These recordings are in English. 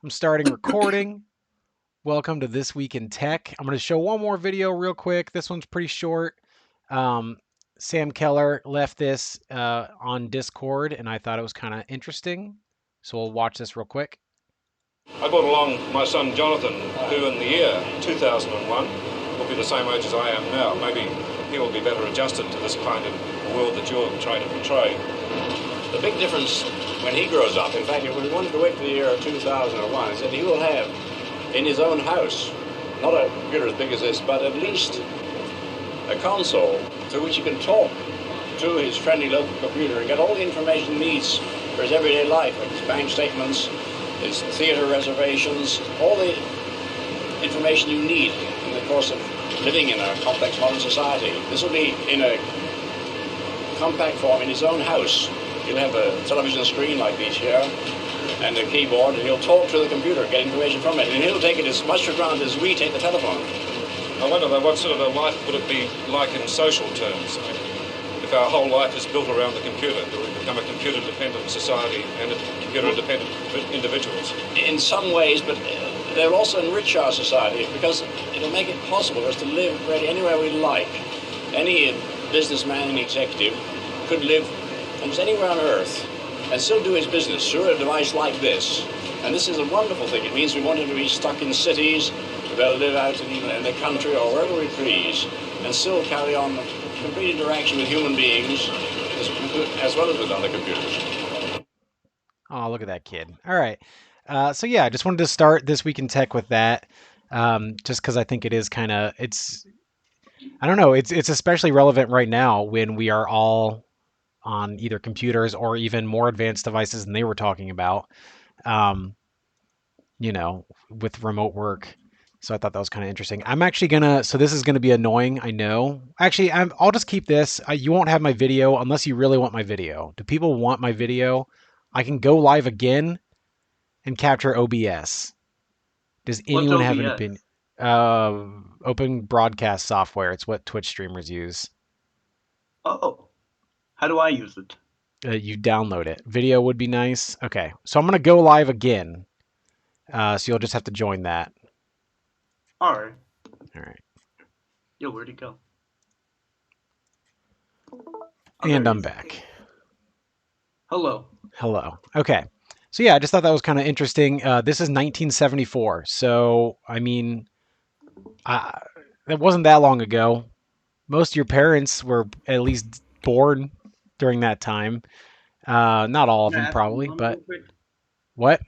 I'm starting recording. Welcome to This Week in Tech. I'm going to show one more video real quick. This one's pretty short. Um, Sam Keller left this on Discord, and I thought it was kind of interesting. So we'll watch this real quick. I brought along my son Jonathan, who in the year 2001 will be the same age as I am now. Maybe he will be better adjusted to this kind of world that you're trying to portray. The big difference when he grows up, in fact, if we wanted to wait for the year 2001, is that he will have in his own house, not a computer as big as this, but at least a console through which he can talk to his friendly local computer and get all the information he needs for his everyday life, like his bank statements, his theater reservations, all the information you need in the course of living in a complex modern society. This will be in a compact form in his own house. He'll have a television screen like these here and a keyboard, and he'll talk to the computer, get information from it, and he'll take it as much for granted as we take the telephone. I wonder though, what sort of a life would it be like in social terms? If our whole life is built around the computer, do we become a computer-dependent society and computer-dependent individuals? In some ways, but they'll also enrich our society because it'll make it possible for us to live really anywhere we like. Any businessman and executive could live almost anywhere on Earth and still do his business through a device like this. And this is a wonderful thing. It means we want him to be stuck in cities, to be able to live out in the country or wherever we please, and still carry on complete interaction with human beings as well as with other computers. Oh, look at that kid. All right. So yeah, I just wanted to start This Week in Tech with that, just because I think it is kind of, I don't know, it's especially relevant right now when we are all on either computers or even more advanced devices than they were talking about, um, with remote work. So I thought that was kind of interesting. I'm actually gonna, so this is gonna be annoying, I know. Actually, I'll just keep this. You won't have my video unless you really want my video. Do people want my video? I can go live again and capture OBS. Does What's anyone have an OBS? opinion? Open broadcast software. It's what Twitch streamers use. Oh, how do I use it? You download it. Video would be nice. Okay, so I'm gonna go live again. So you'll just have to join that. All right. All right. Yo, where'd he go? Oh, And there he I'm is. back. Hello. Hello. Okay. So yeah, I just thought that was kind of interesting. This is 1974. So I mean, that wasn't that long ago. Most of your parents were at least born during that time. Not all of Can I them, ask my probably, mom real but quick? what?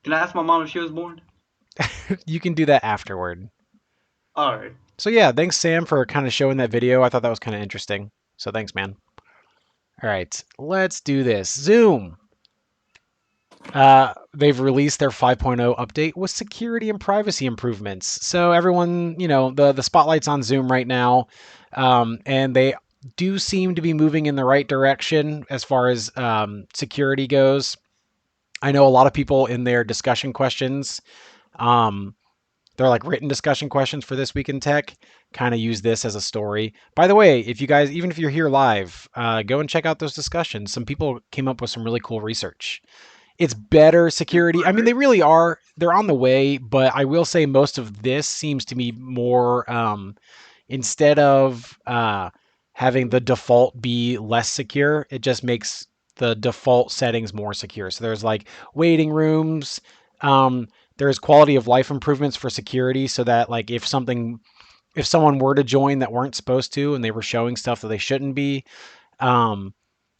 Can I ask my mom if she was born? You can do that afterward. All right. So yeah, thanks Sam for kind of showing that video. I thought that was kind of interesting. So thanks, man. All right, let's do this. Zoom. They've released their 5.0 update with security and privacy improvements. So everyone, the spotlight's on Zoom right now, and they do seem to be moving in the right direction as far as security goes. I know a lot of people in their discussion questions, um, they're like written discussion questions for This Week in Tech, kind of use this as a story. By the way, if you guys, even if you're here live, go and check out those discussions. Some people came up with some really cool research. It's better security. I mean, they really are. They're on the way, but I will say most of this seems to be more, instead of having the default be less secure, it just makes the default settings more secure. So there's like waiting rooms. There's quality of life improvements for security, so that like if someone were to join that weren't supposed to and they were showing stuff that they shouldn't be, um,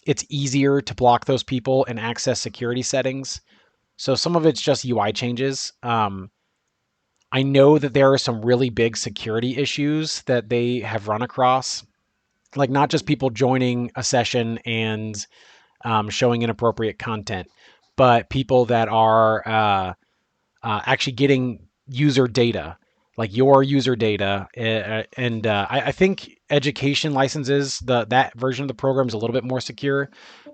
it's easier to block those people and access security settings. So some of it's just UI changes. I know that there are some really big security issues that they have run across, like not just people joining a session and showing inappropriate content, but people that are actually getting user data, like your user data. And I think education licenses, that version of the program is a little bit more secure,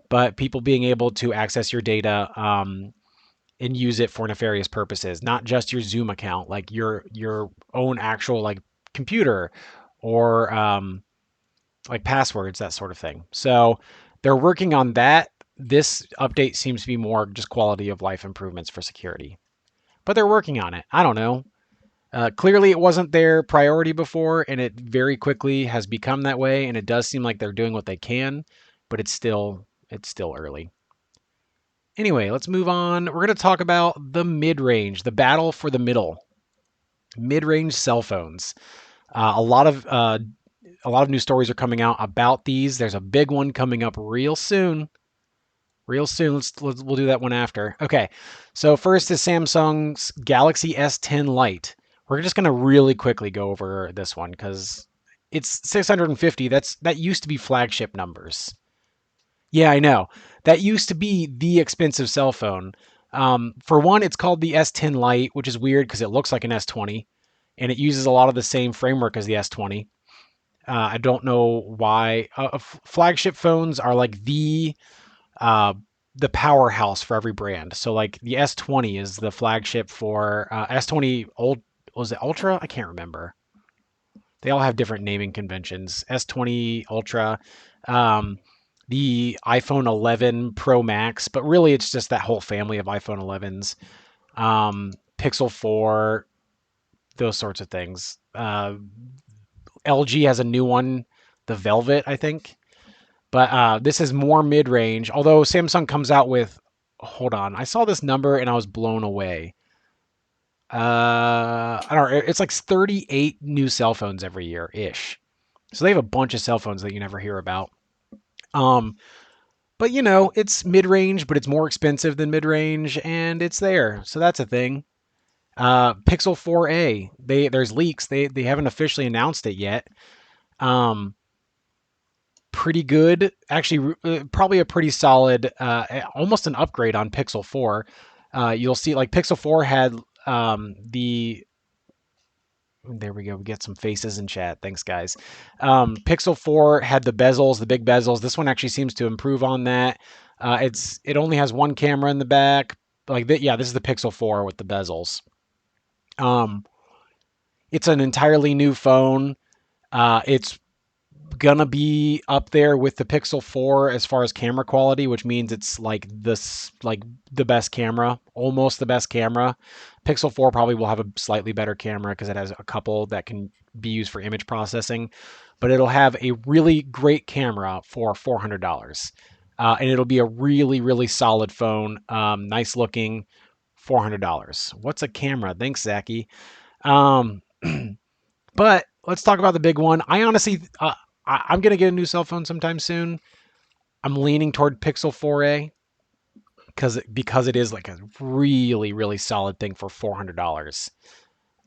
but people being able to access your data and use it for nefarious purposes, not just your Zoom account, like your own actual like computer or like passwords, that sort of thing. So they're working on that. This update seems to be more just quality of life improvements for security. but they're working on it. I don't know. Clearly, it wasn't their priority before, and it very quickly has become that way. And it does seem like they're doing what they can, but it's still early. Anyway, let's move on. We're going to talk about the mid-range, the battle for the middle, mid-range cell phones. A lot of new stories are coming out about these. There's a big one coming up real soon. Real soon. We'll do that one after. Okay. So first is Samsung's Galaxy S10 Lite. We're just going to really quickly go over this one because it's 650. That used to be flagship numbers. Yeah, I know. That used to be the expensive cell phone. For one, it's called the S10 Lite, which is weird because it looks like an S20 and it uses a lot of the same framework as the S20. I don't know why. Flagship phones are like uh, the powerhouse for every brand. So like the S20 is the flagship for S20 old was it Ultra? I can't remember. They all have different naming conventions. S20 Ultra, um, the iPhone 11 Pro Max, but really it's just that whole family of iPhone 11s. Pixel 4, those sorts of things. LG has a new one, the Velvet, I think. But this is more mid-range. Although Samsung comes out with, hold on, I saw this number and I was blown away. I don't know. It's like 38 new cell phones every year ish. So they have a bunch of cell phones that you never hear about. Um, but it's mid-range, but it's more expensive than mid-range, and it's there. So that's a thing. Pixel 4a. There's leaks. They haven't officially announced it yet. Um, Pretty good. Actually, probably a pretty solid, almost an upgrade on Pixel 4. You'll see, like Pixel 4 had the. There we go. We get some faces in chat. Thanks, guys. Pixel 4 had the bezels, the big bezels. This one actually seems to improve on that. It only has one camera in the back. Yeah, this is the Pixel 4 with the bezels. It's an entirely new phone. It's gonna be up there with the Pixel 4 as far as camera quality, which means it's like the best camera, almost the best camera. Pixel 4 probably will have a slightly better camera because it has a couple that can be used for image processing, but it'll have a really great camera for $400. And it'll be a really, really solid phone, nice looking, $400. What's a camera? Thanks, Zachy. Um, but let's talk about the big one. I honestly, I'm gonna get a new cell phone sometime soon. I'm leaning toward Pixel 4a because it is like a really really solid thing for $400.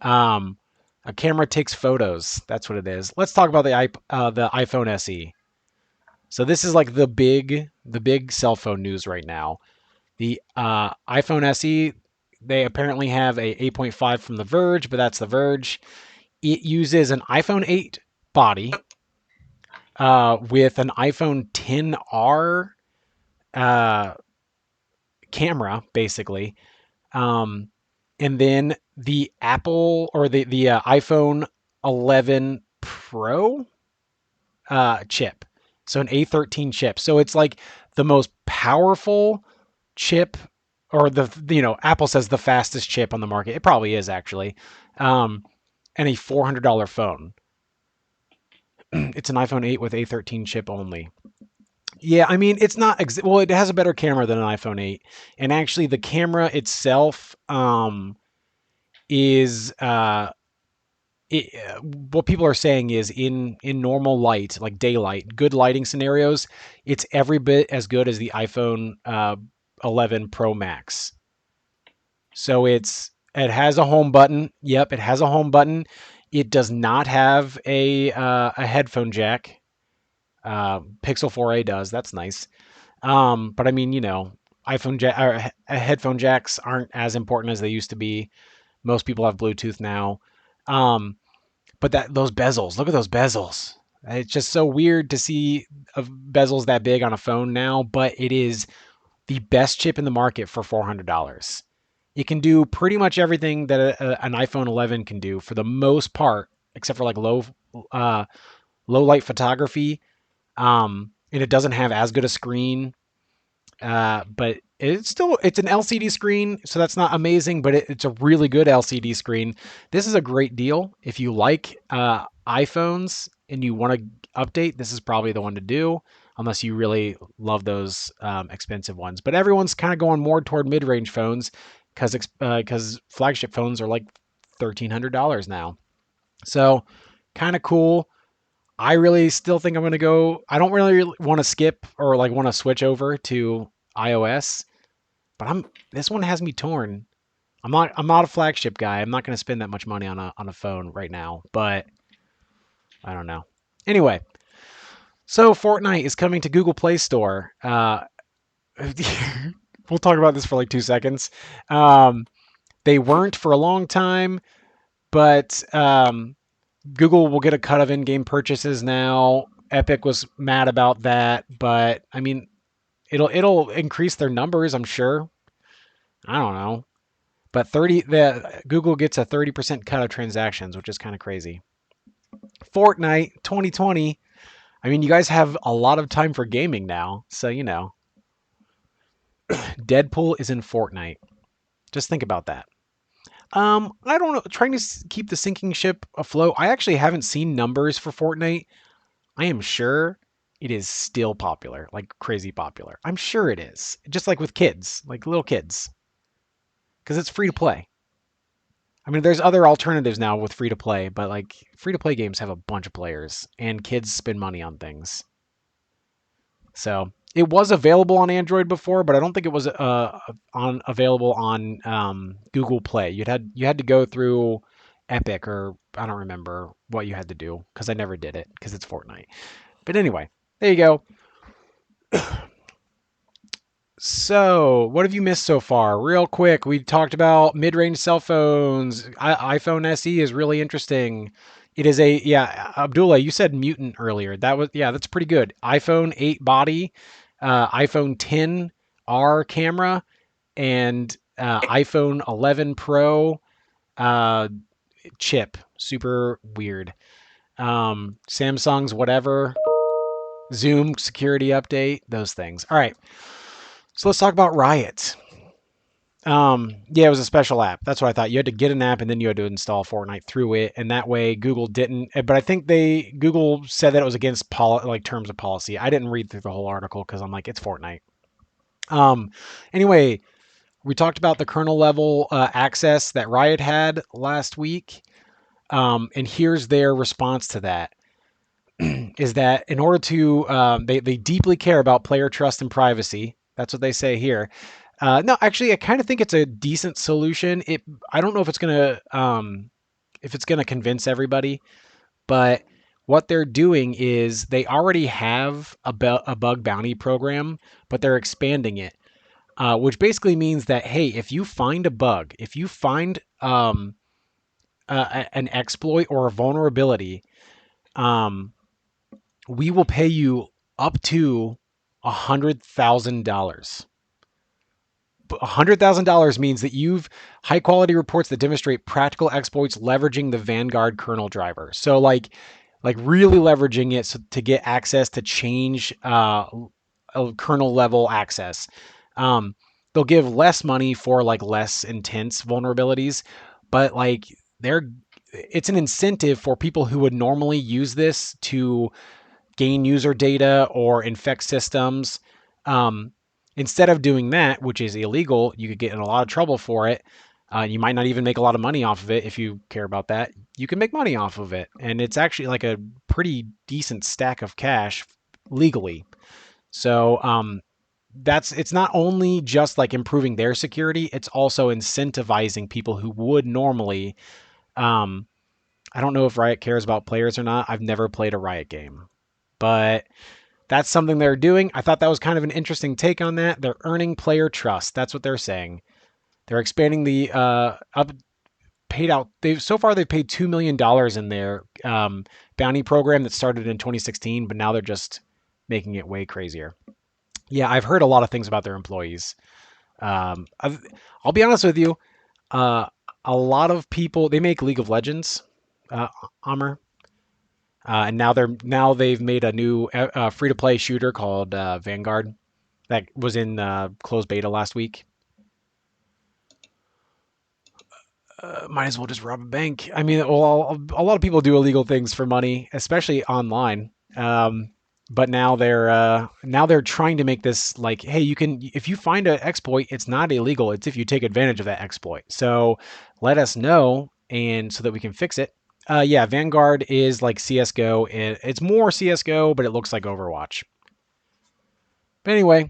Um, a camera takes photos. That's what it is. Let's talk about the iPhone SE. So this is like the big cell phone news right now. The iPhone SE. They apparently have a 8.5 from The Verge, but that's The Verge. It uses an iPhone 8 body with an iPhone 10R camera, basically, um, and then the Apple or the iPhone 11 Pro chip, so an A13 chip. So it's like the most powerful chip, or Apple says the fastest chip on the market. It probably is actually, and a $400 phone. It's an iPhone 8 with A13 chip only. Yeah, I mean, it's not well, it has a better camera than an iPhone 8. And actually the camera itself is what people are saying is in normal light, like daylight, good lighting scenarios, it's every bit as good as the iPhone 11 Pro Max. So it has a home button. Yep, it has a home button. It does not have a headphone jack. Pixel 4a does. That's nice. But I mean, headphone jacks aren't as important as they used to be. Most people have Bluetooth now. But those bezels, look at those bezels. It's just so weird to see bezels that big on a phone now, but it is the best chip in the market for $400. It can do pretty much everything that an iPhone 11 can do for the most part, except for like low light photography. And it doesn't have as good a screen, but It's an LCD screen, so that's not amazing, but it's a really good LCD screen. This is a great deal if you like iPhones and you want to update. This is probably the one to do, unless you really love those expensive ones. But everyone's kind of going more toward mid-range phones because flagship phones are like $1,300 now. So kind of cool. I really still think I'm going to go. I don't really want to skip or like want to switch over to iOS, but this one has me torn. I'm not a flagship guy. I'm not going to spend that much money on a phone right now, but I don't know. Anyway, so Fortnite is coming to Google Play Store. We'll talk about this for like 2 seconds. They weren't for a long time, but Google will get a cut of in-game purchases now. Epic was mad about that, but I mean, it'll increase their numbers, I'm sure. I don't know. But the Google gets a 30% cut of transactions, which is kind of crazy. Fortnite 2020. I mean, you guys have a lot of time for gaming now, so you know. Deadpool is in Fortnite. Just think about that. I don't know. Trying to keep the sinking ship afloat. I actually haven't seen numbers for Fortnite. I am sure it is still popular, like crazy popular. I'm sure it is. Just like with kids, like little kids, because it's free to play. I mean, there's other alternatives now with free to play, but like free to play games have a bunch of players, and kids spend money on things. So it was available on Android before, but I don't think it was available on Google Play. You had to go through Epic, or I don't remember what you had to do because I never did it because it's Fortnite. But anyway, there you go. So, what have you missed so far? Real quick, we talked about mid-range cell phones. iPhone SE is really interesting. It is yeah, Abdullah, you said mutant earlier. That's pretty good. iPhone 8 body, iPhone 10 R camera, and iPhone 11 Pro chip. Super weird. Samsung's whatever, Zoom security update, those things. All right. So let's talk about Riot. Yeah, it was a special app. That's what I thought. You had to get an app and then you had to install Fortnite through it, and that way Google didn't. But I think Google said that it was against like terms of policy. I didn't read through the whole article because I'm like, it's Fortnite. Anyway, we talked about the kernel level access that Riot had last week, and here's their response to that. Is that in order to they deeply care about player trust and privacy. That's what they say here. No, actually, I kind of think it's a decent solution. I don't know if it's gonna convince everybody, but what they're doing is they already have a bug bounty program, but they're expanding it, which basically means that hey, if you find a bug, if you find an exploit or a vulnerability, we will pay you up to $100,000. $100,000 means that you've high quality reports that demonstrate practical exploits leveraging the Vanguard kernel driver. So like really leveraging it to get access to change a kernel level access. They'll give less money for like less intense vulnerabilities, but like it's an incentive for people who would normally use this to gain user data or infect systems. Instead of doing that, which is illegal, you could get in a lot of trouble for it. You might not even make a lot of money off of it if you care about that. You can make money off of it, and it's actually like a pretty decent stack of cash legally. So it's not only just like improving their security, it's also incentivizing people who would normally. I don't know if Riot cares about players or not. I've never played a Riot game, but that's something they're doing. I thought that was kind of an interesting take on that. They're earning player trust. That's what they're saying. They're expanding the paid out. They've paid $2 million in their bounty program that started in 2016, but now they're just making it way crazier. Yeah, I've heard a lot of things about their employees. I'll be honest with you. A lot of people, they make League of Legends, Amr. And now they've made a new free to play shooter called Vanguard. that was in closed beta last week. Might as well just rob a bank. I mean, well, a lot of people do illegal things for money, especially online. But now they're trying to make this like, hey, you can, if you find an exploit, it's not illegal. It's if you take advantage of that exploit. So let us know, and so that we can fix it. Yeah, Vanguard is like CS:GO. It's more CS:GO, but it looks like Overwatch. But anyway,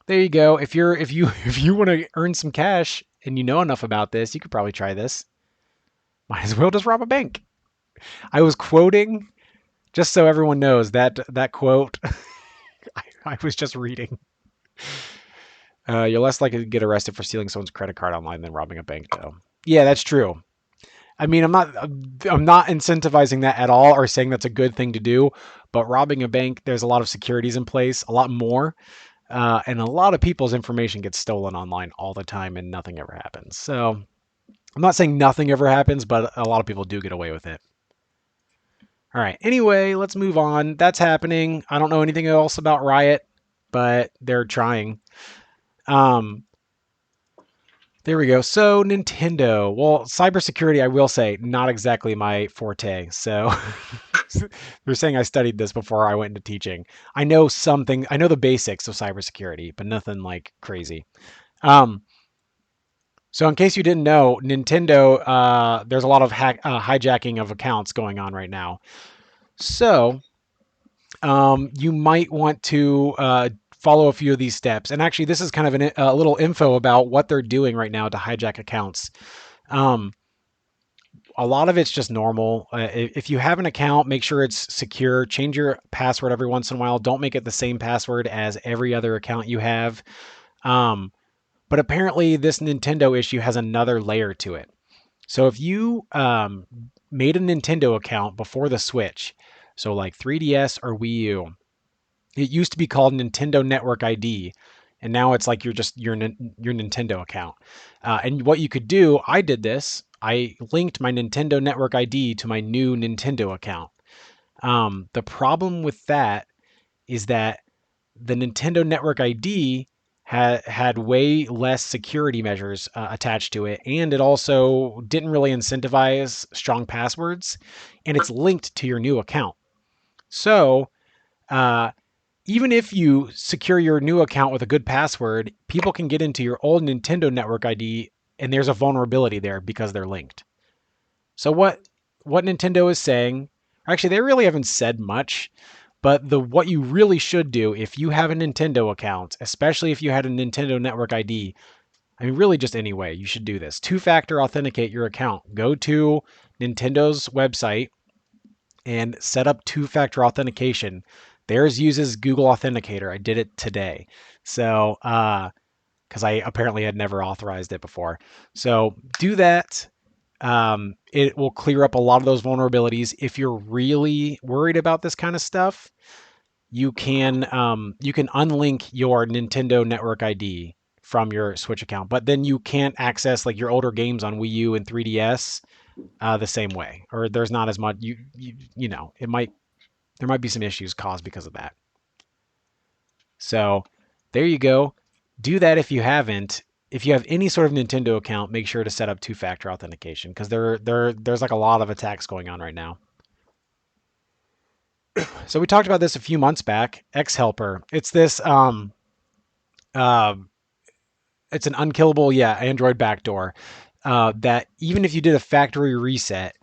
there you go. If you if you want to earn some cash and you know enough about this, you could probably try this. Might as well just rob a bank. I was quoting, just so everyone knows, that quote I was just reading. You're less likely to get arrested for stealing someone's credit card online than robbing a bank, though. Yeah, that's true. I mean, I'm not incentivizing that at all or saying that's a good thing to do, but robbing a bank, there's a lot of securities in place, a lot more, and a lot of people's information gets stolen online all the time, and nothing ever happens. So I'm not saying nothing ever happens, but a lot of people do get away with it. All right. Anyway, let's move on. That's happening. I don't know anything else about Riot, but they're trying. Um, there we go. So Nintendo. Well, cybersecurity, I will say, not exactly my forte. So they're saying I studied this before I went into teaching. I know something. I know the basics of cybersecurity, but nothing like crazy. Um, so in case you didn't know, Nintendo, there's a lot of hijacking of accounts going on right now. So you might want to follow a few of these steps. And actually, this is kind of a little info about what they're doing right now to hijack accounts. Um, a lot of it's just normal. If you have an account, make sure it's secure. Change your password every once in a while. Don't make it the same password as every other account you have. But apparently, this Nintendo issue has another layer to it. So if you made a Nintendo account before the Switch, so like 3DS or Wii U, it used to be called Nintendo Network ID, and now it's like your Nintendo account. And what you could do, I did this. I linked my Nintendo Network ID to my new Nintendo account. The problem with that is that the Nintendo Network ID had way less security measures attached to it, and it also didn't really incentivize strong passwords, and it's linked to your new account. So uh, even if you secure your new account with a good password, people can get into your old Nintendo Network ID, and there's a vulnerability there because they're linked. So what Nintendo is saying, actually they really haven't said much, but what you really should do if you have a Nintendo account, especially if you had a Nintendo Network ID, I mean really just any way, you should do this. Two-factor authenticate your account. Go to Nintendo's website and set up two-factor authentication. Theirs uses Google Authenticator. I did it today. So, because I apparently had never authorized it before. So do that. It will clear up a lot of those vulnerabilities. If you're really worried about this kind of stuff, you can unlink your Nintendo Network ID from your Switch account, but then you can't access like your older games on Wii U and 3DS the same way, or there's not as much. There might be some issues caused because of that. So there you go. Do that if you haven't. If you have any sort of Nintendo account, make sure to set up two-factor authentication because there's like a lot of attacks going on right now. So we talked about this a few months back. X-Helper. It's this it's an unkillable Android backdoor that even if you did a factory reset,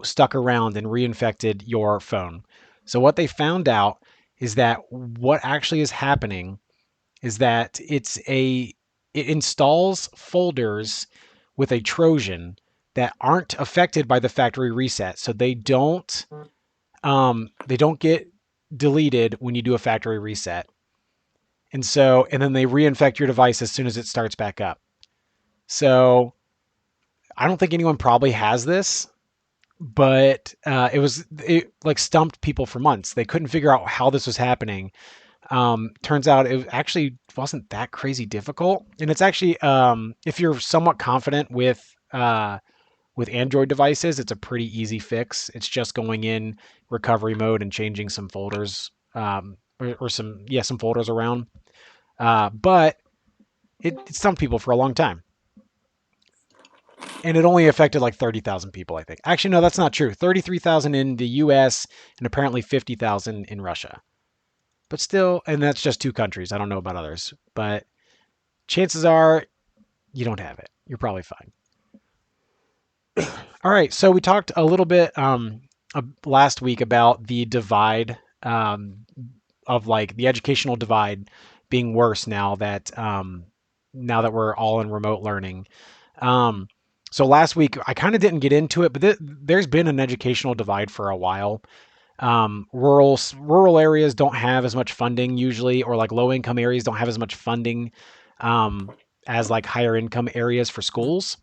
stuck around and reinfected your phone. So what they found out is that what actually is happening is that it installs folders with a Trojan that aren't affected by the factory reset. So they don't get deleted when you do a factory reset. And then they reinfect your device as soon as it starts back up. So I don't think anyone probably has this, but it like stumped people for months. They couldn't figure out how this was happening. Turns out it actually wasn't that crazy difficult, and it's actually if you're somewhat confident with Android devices, it's a pretty easy fix. It's just going in recovery mode and changing some folders. or some folders around. But it stumped people for a long time. And it only affected like 30,000 people, I think. Actually, no, that's not true. 33,000 in the US and apparently 50,000 in Russia. But still, and that's just 2 countries. I don't know about others. But chances are you don't have it. You're probably fine. All right, so we talked a little bit last week about the divide of like the educational divide being worse now that we're all in remote learning. So last week I kind of didn't get into it, but there's been an educational divide for a while. Rural areas don't have as much funding usually, or like low income areas don't have as much funding as like higher income areas for schools.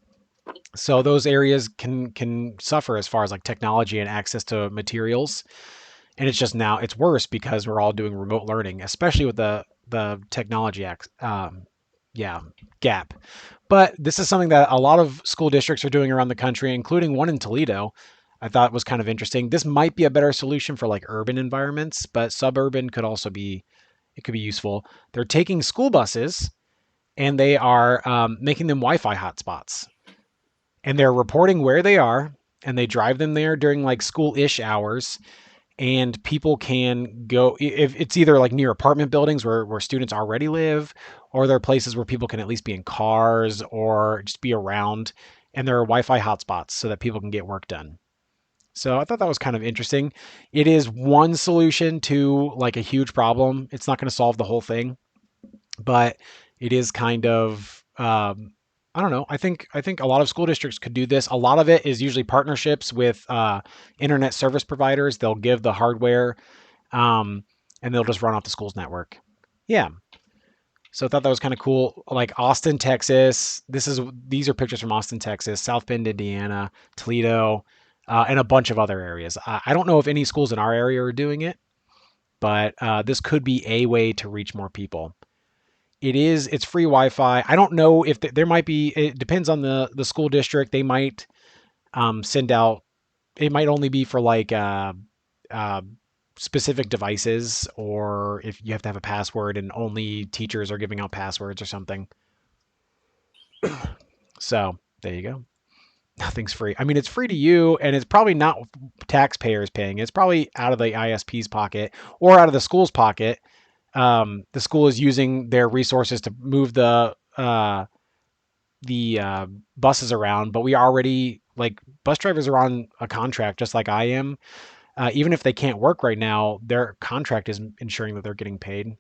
So those areas can suffer as far as like technology and access to materials. And it's just now it's worse because we're all doing remote learning, especially with the technology gap. But this is something that a lot of school districts are doing around the country, including one in Toledo. I thought was kind of interesting. This might be a better solution for like urban environments, but suburban could also be useful. They're taking school buses and they are making them Wi-Fi hotspots, and they're reporting where they are, and they drive them there during like school-ish hours, and people can go if it's either like near apartment buildings where students already live, or there are places where people can at least be in cars or just be around, and there are Wi-Fi hotspots so that people can get work done. So I thought that was kind of interesting. It is one solution to like a huge problem. It's not going to solve the whole thing, but it is kind of I don't know. I think a lot of school districts could do this. A lot of it is usually partnerships with internet service providers. They'll give the hardware, um, and they'll just run off the school's network. Yeah. So I thought that was kind of cool. Like Austin, Texas. These are pictures from Austin, Texas, South Bend, Indiana, Toledo, and a bunch of other areas. I don't know if any schools in our area are doing it, but this could be a way to reach more people. It's free Wi-Fi. I don't know if there might be. It depends on the school district. They might send out. It might only be for like uh, specific devices, or if you have to have a password and only teachers are giving out passwords or something. So there you go. Nothing's free. I mean, it's free to you, and it's probably not taxpayers paying. It's probably out of the ISP's pocket or out of the school's pocket. The school is using their resources to move the buses around, but we already like bus drivers are on a contract just like I am. Even if they can't work right now, their contract is ensuring that they're getting paid.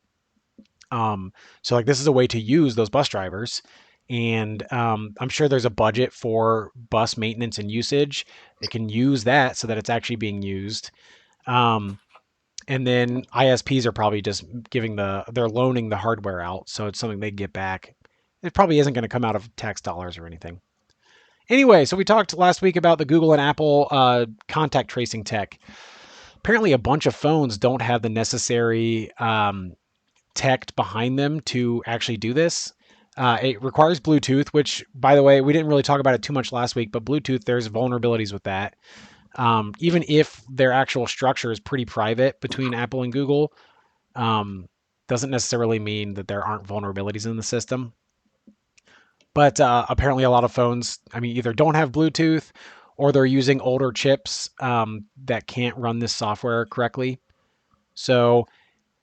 So like this is a way to use those bus drivers, and I'm sure there's a budget for bus maintenance and usage. They can use that so that it's actually being used. Um, and then ISPs are probably just they're loaning the hardware out, so it's something they get back. It probably isn't going to come out of tax dollars or anything. Anyway, so we talked last week about the Google and Apple contact tracing tech. Apparently, a bunch of phones don't have the necessary tech behind them to actually do this. It requires Bluetooth, which, by the way, we didn't really talk about it too much last week, but Bluetooth, there's vulnerabilities with that. Even if their actual structure is pretty private between Apple and Google, doesn't necessarily mean that there aren't vulnerabilities in the system. But apparently a lot of phones, I mean, either don't have Bluetooth or they're using older chips that can't run this software correctly. So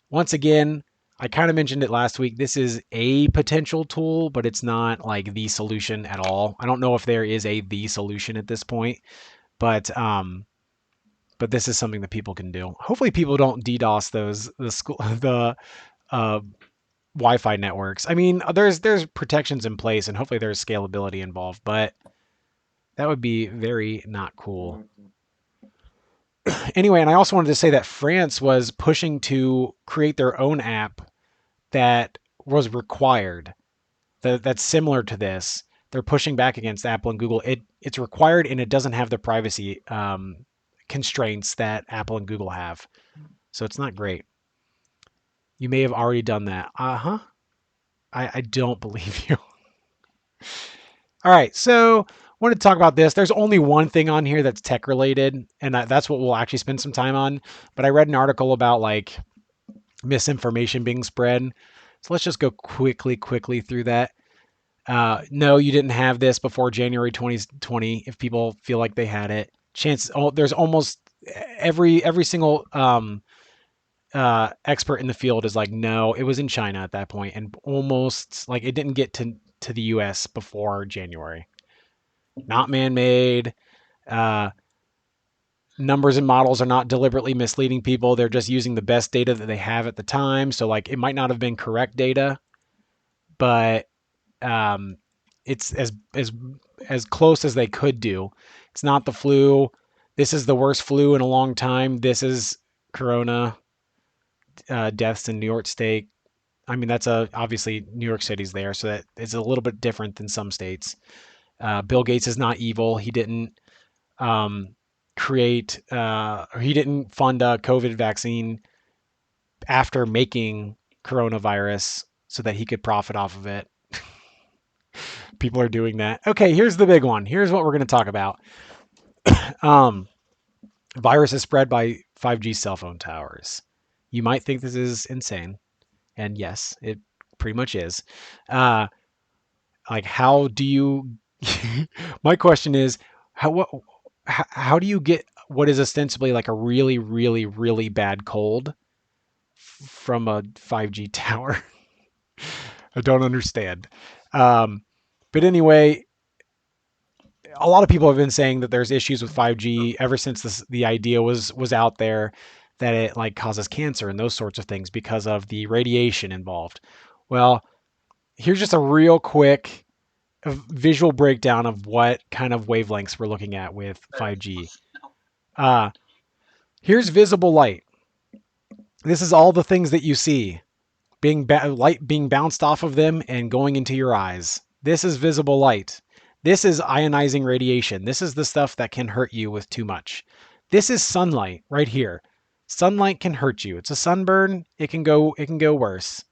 once again, I kind of mentioned it last week. This is a potential tool, but it's not like the solution at all. I don't know if there is the solution at this point, but this is something that people can do. Hopefully, people don't DDoS the Wi-Fi networks. I mean, there's protections in place, and hopefully there's scalability involved, but that would be very not cool. Anyway, and I also wanted to say that France was pushing to create their own app that was required. That's similar to this. They're pushing back against Apple and Google. It's required, and it doesn't have the privacy constraints that Apple and Google have. So it's not great. You may have already done that. Uh-huh. I don't believe you. All right, so I wanted to talk about this. There's only one thing on here that's tech related, and that's what we'll actually spend some time on. But I read an article about like misinformation being spread. So let's just go quickly through that. No, you didn't have this before January 2020. If people feel like they had it, there's almost every single expert in the field is like, no, it was in China at that point, and almost like it didn't get to the U.S. before January. Not man-made. Numbers and models are not deliberately misleading people. They're just using the best data that they have at the time. So like it might not have been correct data, but it's as close as they could do. It's not the flu. This is the worst flu in a long time. This is corona deaths in New York State. I mean, that's obviously New York City's there, so that it's a little bit different than some states. Bill Gates is not evil. He didn't create or he didn't fund a COVID vaccine after making coronavirus so that he could profit off of it. People are doing that. Okay, here's the big one. Here's what we're going to talk about. Virus is spread by 5G cell phone towers. You might think this is insane, and yes, it pretty much is. Like, how do you? My question is, how do you get what is ostensibly like a really, really, really bad cold from a 5G tower? I don't understand. But anyway, a lot of people have been saying that there's issues with 5G ever since the idea was out there, that it like causes cancer and those sorts of things because of the radiation involved. Well, here's just a real quick visual breakdown of what kind of wavelengths we're looking at with 5G. Here's visible light. This is all the things that you see light being bounced off of them and going into your eyes. This is visible light. This is ionizing radiation. This is the stuff that can hurt you with too much. This is sunlight right here. Sunlight can hurt you. It's a sunburn. It can go worse.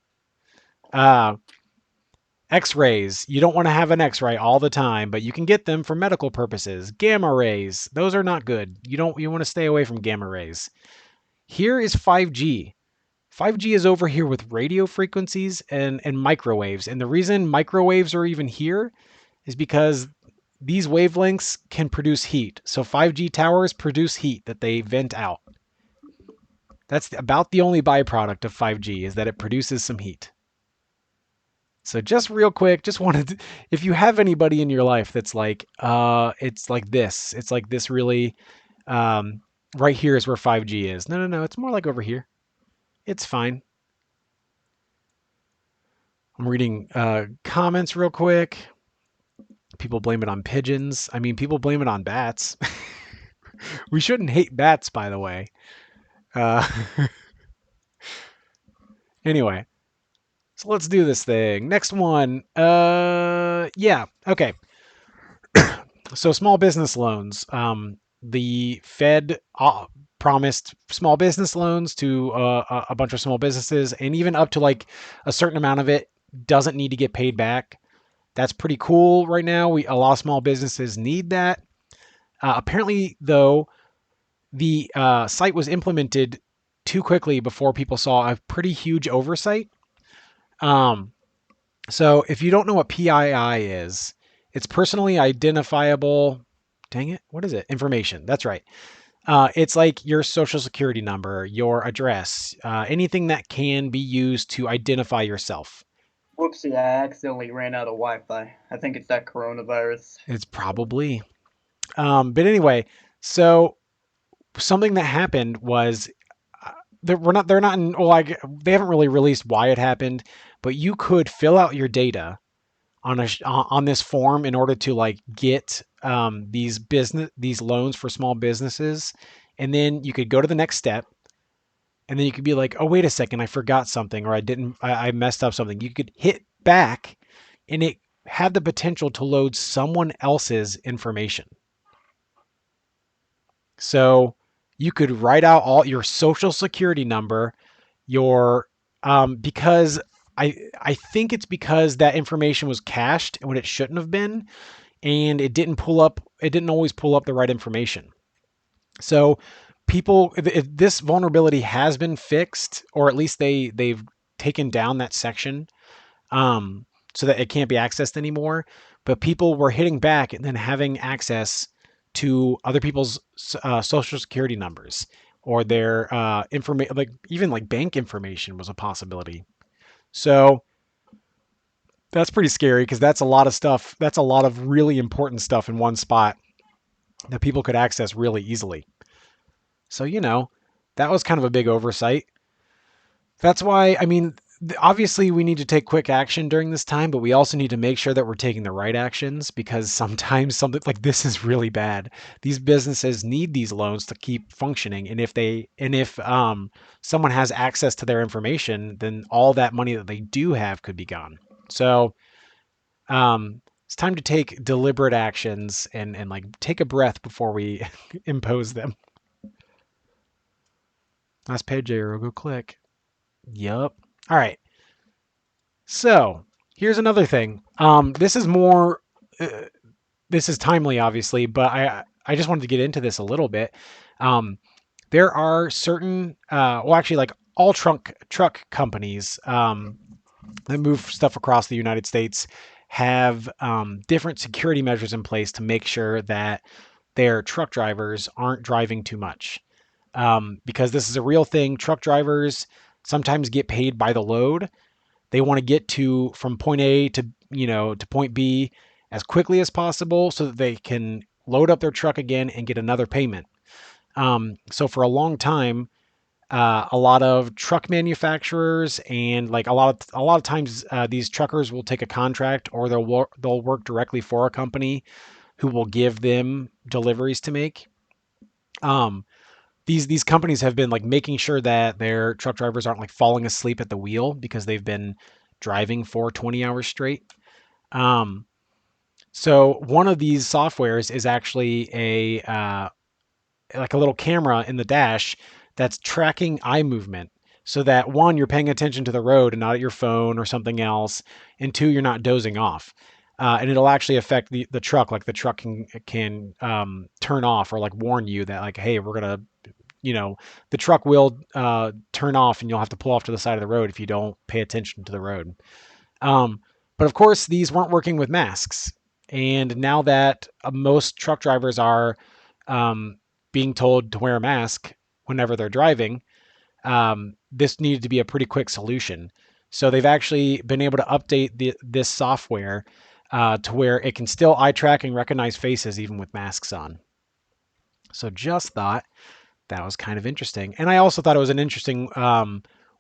X-rays. You don't want to have an X-ray all the time, but you can get them for medical purposes. Gamma rays. Those are not good. You want to stay away from gamma rays. Here is 5G. 5G is over here with radio frequencies and microwaves. And the reason microwaves are even here is because these wavelengths can produce heat. So 5G towers produce heat that they vent out. That's about the only byproduct of 5G, is that it produces some heat. So just real quick, just wanted to, if you have anybody in your life that's like, it's like this really, right here is where 5G is. No, it's more like over here. It's fine. I'm reading comments real quick. People blame it on pigeons. I mean, people blame it on bats. We shouldn't hate bats, by the way. Anyway, so let's do this thing. Next one. Yeah, okay. So small business loans. The Fed promised small business loans to a bunch of small businesses, and even up to like a certain amount of it doesn't need to get paid back. That's pretty cool right now. A lot of small businesses need that. Apparently, though, the site was implemented too quickly before people saw a pretty huge oversight. So if you don't know what PII is, it's personally identifiable. Dang it, what is it? Information. That's right. It's like your social security number, your address, anything that can be used to identify yourself. Whoopsie, I accidentally ran out of Wi-Fi. I think it's that coronavirus. It's probably. But anyway, so something that happened was they haven't really released why it happened, but you could fill out your data on this form in order to like get these loans for small businesses, and then you could go to the next step, and then you could be like, oh wait a second, I forgot something, or I messed up something. You could hit back, and it had the potential to load someone else's information. So you could write out all your social security number, because I think it's because that information was cached when it shouldn't have been, and it didn't always pull up the right information. So this vulnerability has been fixed, or at least they've taken down that section, so that it can't be accessed anymore. But people were hitting back and then having access to other people's social security numbers or their information, like even like bank information was a possibility. So that's pretty scary because that's a lot of stuff. That's a lot of really important stuff in one spot that people could access really easily. So, that was kind of a big oversight. That's why, I mean, obviously we need to take quick action during this time, but we also need to make sure that we're taking the right actions because sometimes something like this is really bad. These businesses need these loans to keep functioning, and if someone has access to their information, then all that money that they do have could be gone. So, it's time to take deliberate actions and like take a breath before we impose them. Last page, Jairo, go click. Yup. All right. So here's another thing. This is more. This is timely, obviously, but I just wanted to get into this a little bit. There are certain, well, actually, like all truck companies that move stuff across the United States have different security measures in place to make sure that their truck drivers aren't driving too much. Because this is a real thing. Truck drivers sometimes get paid by the load. They want to get to from point A to point B as quickly as possible so that they can load up their truck again and get another payment. So for a long time, a lot of truck manufacturers and like a lot of times these truckers will take a contract or they'll work directly for a company who will give them deliveries to make. These companies have been like making sure that their truck drivers aren't like falling asleep at the wheel because they've been driving for 20 hours straight. So one of these softwares is actually like a little camera in the dash that's tracking eye movement so that one, you're paying attention to the road and not at your phone or something else, and two, you're not dozing off. And it'll actually affect the truck. Like the truck can turn off or like warn you that like, hey, we're gonna, the truck will turn off and you'll have to pull off to the side of the road if you don't pay attention to the road. But of course, these weren't working with masks. And now that most truck drivers are being told to wear a mask whenever they're driving, this needed to be a pretty quick solution. So they've actually been able to update this software to where it can still eye track and recognize faces even with masks on. So just thought that was kind of interesting. And I also thought it was an interesting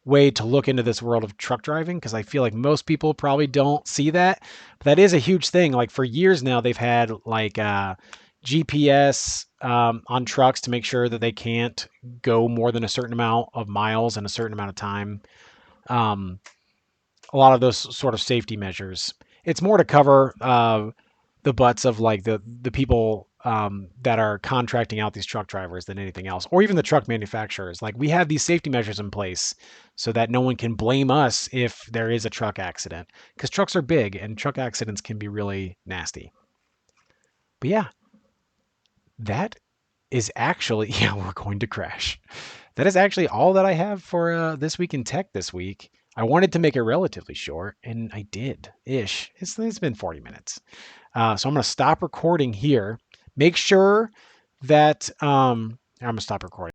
way to look into this world of truck driving because I feel like most people probably don't see that. But that is a huge thing. Like for years now, they've had like GPS on trucks to make sure that they can't go more than a certain amount of miles in a certain amount of time. A lot of those sort of safety measures. It's more to cover the butts of like the people that are contracting out these truck drivers than anything else, or even the truck manufacturers. Like we have these safety measures in place so that no one can blame us if there is a truck accident, because trucks are big and truck accidents can be really nasty. But yeah, that is actually, yeah, we're going to crash. That is actually all that I have for this week in tech this week. I wanted to make it relatively short, and I did ish. It's been 40 minutes. So I'm going to stop recording here. Make sure that I'm going to stop recording.